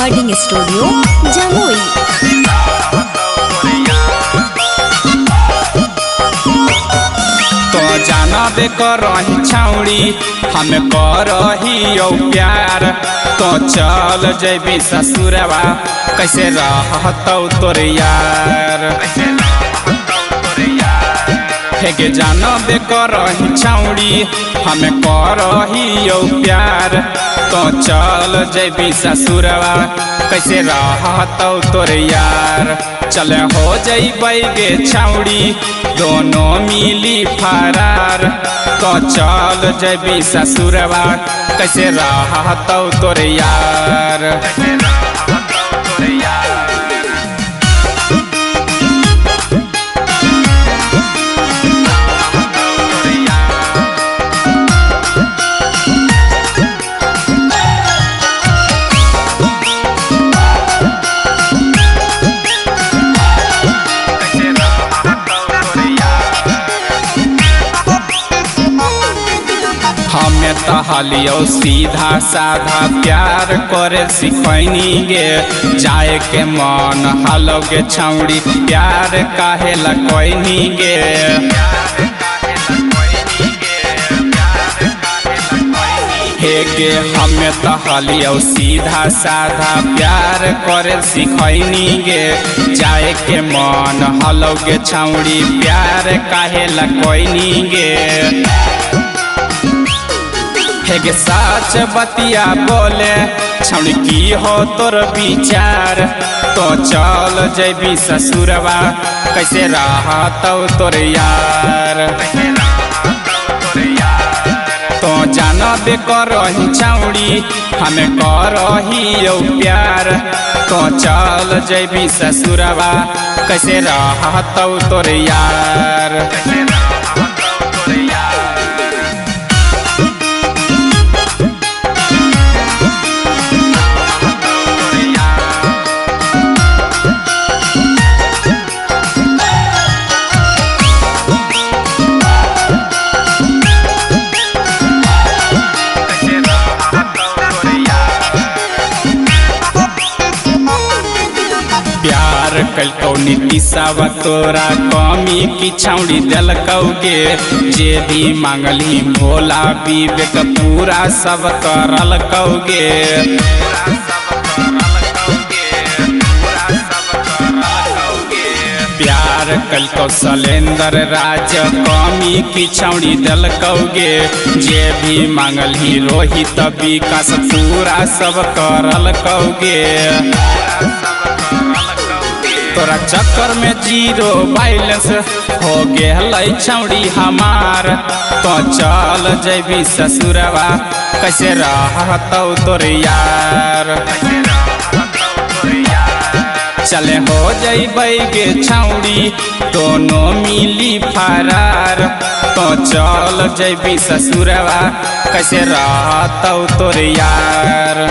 Recording studio Jamui. तो जाना बे करही छौड़ी हमें करही प्यार तो चल जैबी ससुरवा कैसे रहतौ तोर यार। हेगे जाना बे करही छौड़ी हमें करही प्यार तो चल जैबी ससुरवा कैसे रहतौ तोर यार। चल हो जैबै गे छौड़ी दोनों मिली फरार तो चल जैबी ससुरवा कैसे रहतौ तोर यार। हमें तहलियो सीधा साधा प्यार करे सिखैनी गे जाए के मन हलोगे छौड़ी प्यार काहे लगैनी गे। हे गे हमें तहलियो सीधा साधा प्यार करे सिखैनी गे जाए के मन हलोगे छौड़ी प्यार काहे लगैनी गे। हेगे सच बतिया बोले छौड़ी की हो तोर विचार तो चल जैबी ससुरवा कैसे रहतौ तोर यार। तो जाना बे करही छौड़ी हमें करही प्यार तो चल जैबी ससुरवा कैसे रहतौ तोर यार। प्यार कलकौ नीतीशवा तोरा कमी की छौड़ी दिलकौगे जे भी मांगली भोला विवेक पूरा सब करलकौगे। प्यार कलकौ शैलेंद्र राज कमी की छौड़ी दिलकौगे जे भी मांगली रोहित विकास पूरा सब करलकौगे। तोरा चक्कर में जीरो बैलेंस हो गेलै छौड़ी हमार तो चल जैबी ससुरवा कैसे रहतौ तोर यार। चले हो जैबै गे छौड़ी दोनों मिली फरार तो चल जैबी ससुरवा कैसे रहतौ तोर यार।